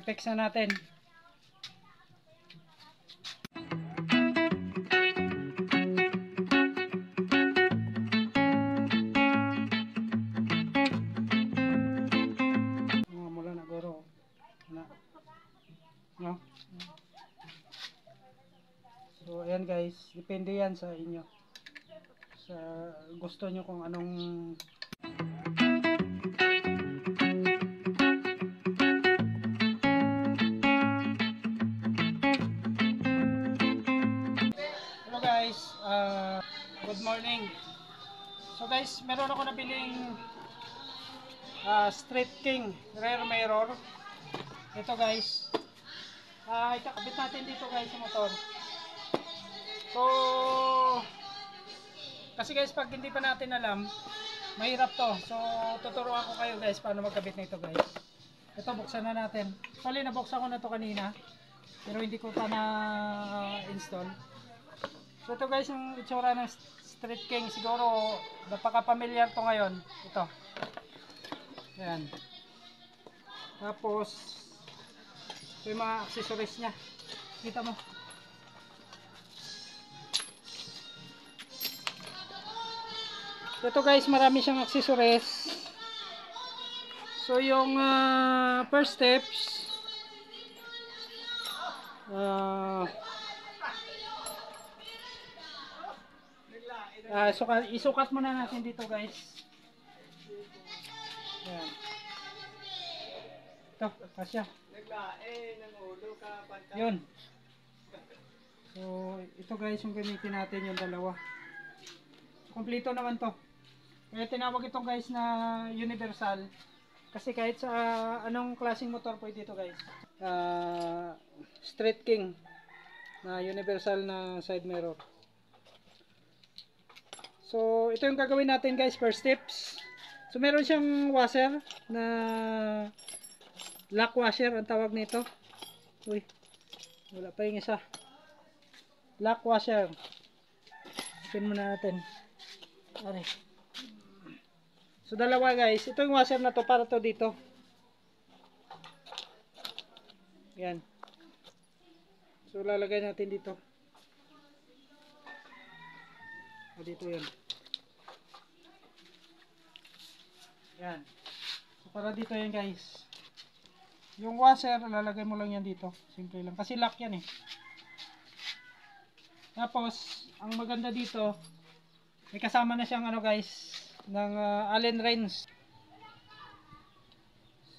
i-fix na natin. Mula na goro. No? So ayan guys, depende yan sa inyo. Sa gusto nyo kung anong hello guys, good morning. So guys, meron ako nabiling Street King rear mirror. Ito guys, ikakabit natin dito guys sa motor. So kasi guys, pag hindi pa natin alam, mahirap to. So tuturuan ko kayo guys paano magkabit nito guys. Ito, buksan na natin. Actually nabuksan ko na to kanina, pero hindi ko pa na install. So ito guys yung itsura ng Street King. Siguro napaka-familiar to ngayon. Ito. Ayan. Tapos ito yung mga accessories nya. Kita mo. Ito guys, marami siyang accessories. So yung first steps, isukat muna natin dito guys. Ayan. Ito, kasya. Yun. So ito guys yung gamitin natin, yung dalawa. Kompleto naman to. Kaya tinawag ito guys na universal. Kasi kahit sa anong klaseng motor pwede ito guys. Street King na universal na side mirror. So ito yung gagawin natin guys, first steps. So meron siyang washer na lock washer ang tawag nito. Uy, wala pa yung isa. Lock washer. Pin muna natin. Are. So dalawa guys, ito yung washer na to para to dito. Yan. So lalagay natin dito. Dito yan. Yan. So para dito yan guys. Yung washer, lalagay mo lang yan dito. Simple lang. Kasi lock yan eh. Tapos, ang maganda dito, may kasama na siyang ano guys, ng Allen wrench.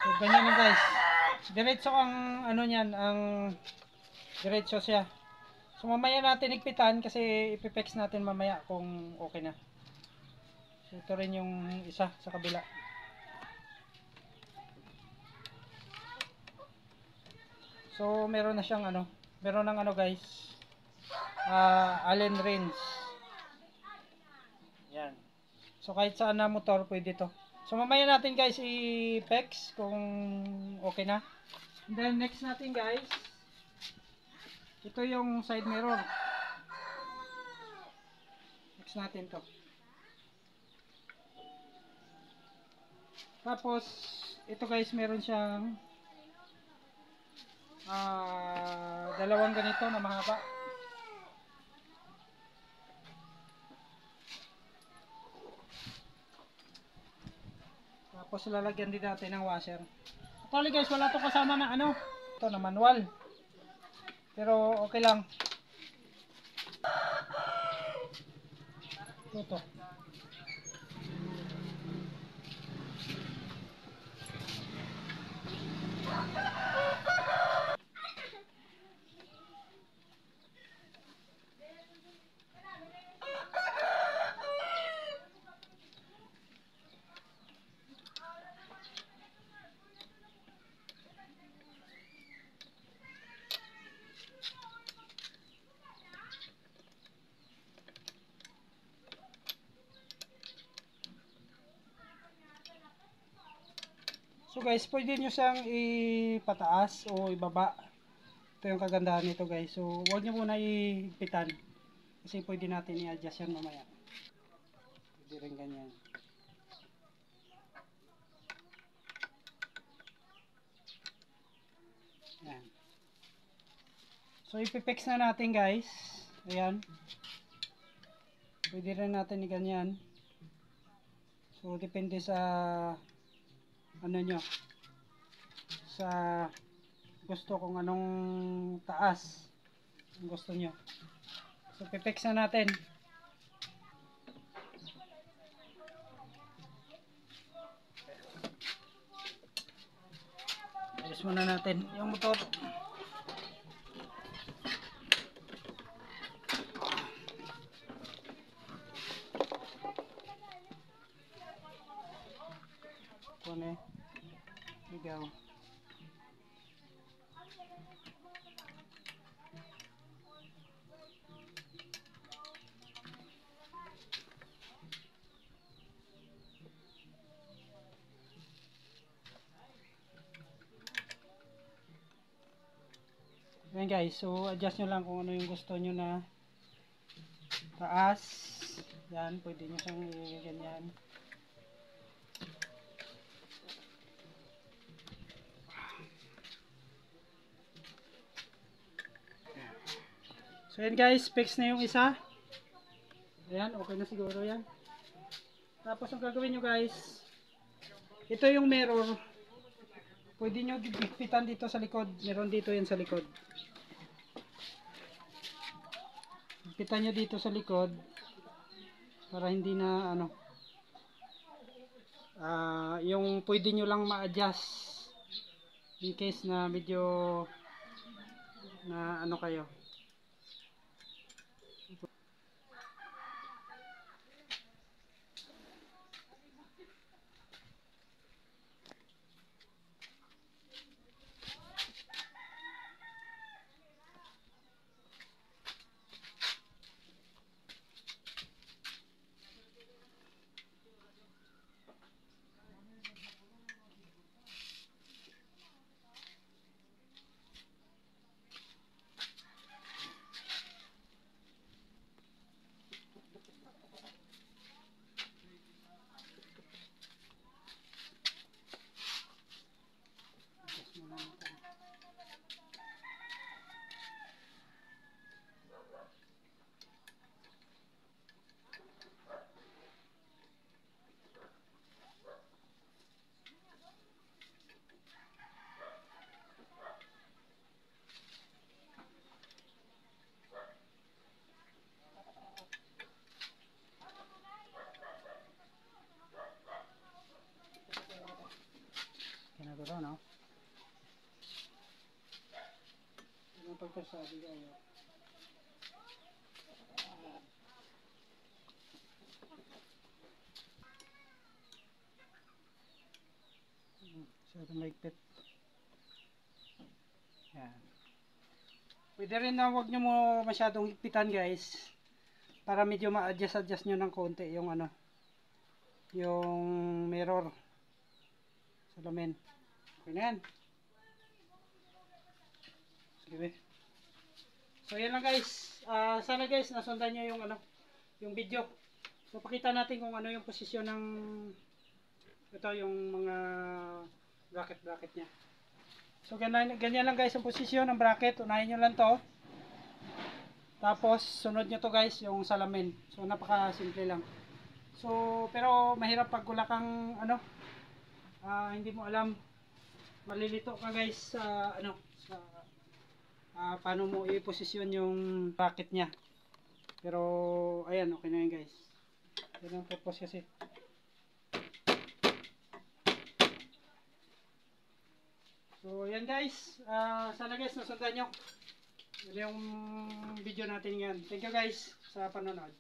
So ganyan na guys. Diretso ang ano niyan, ang diretso siya. So mamaya natin igpitan kasi ipipex natin mamaya kung okay na. So ito rin yung isa sa kabila. So meron na siyang ano, meron ng ano guys, Allen wrench. Yan. So kahit saan na motor pwede to. So mamaya natin guys i-pex kung okay na. And then next natin guys, ito yung side mirror. Next natin to. Tapos ito guys, meron siyang dalawang ganito na mahaba. Tapos lalagyan din natin ng washer. Actually guys, wala to kasama na ano, ito na manual. Pero okay lang. Ito. So guys, pwede nyo siyang ipataas o ibaba. Ito yung kagandahan nito guys. So huwag nyo muna ipitan. Kasi pwede natin i-adjust yan mamaya. Pwede rin ganyan. Yan. So ipipix na natin guys. Ayan. Pwede rin natin i-ganyan. So depende sa ano nyo. Sa gusto kung anong taas ang gusto nyo. So pipix na natin. Ayos muna natin yung motor. Kone, ligaw. Ayan guys, so adjust nyo lang kung ano yung gusto nyo na taas. Yan, pwede nyo siyang i-ganyan. So yan guys, fix na yung isa. Ayan, okay na siguro yan. Tapos ang gagawin nyo guys, ito yung mirror. Pwede nyo gipitan dito sa likod. Meron dito yan sa likod. Gipitan nyo dito sa likod. Para hindi na ano. Yung pwede nyo lang ma-adjust. In case na medyo na ano kayo. Kinaguro, no? Yung pagkasabi kayo. So, ito maigpit. Yan. Pwede rin na huwag nyo mo masyadong higpitan guys. Para medyo ma-adjust nyo ng konti yung ano. Yung mirror. Salamin. Okay na yan. Sige. So yan lang guys. Sana guys nasundan nyo yung ano. Yung video. So pakita natin kung ano yung posisyon ng ito yung mga bracket nya. So ganyan lang guys ang posisyon ng bracket. Unahin nyo lang to. Tapos sunod nyo to guys yung salamin. So napaka simple lang. So pero mahirap pag wala kang ano, hindi mo alam, malilito ka guys sa ano, sa paano mo i-posisyon yung bracket nya. Pero ayan, okay na yan guys. Yan ang purpose kasi. So yan guys, sana guys nasundan nyo yung video natin ngayon. Thank you guys sa panonood.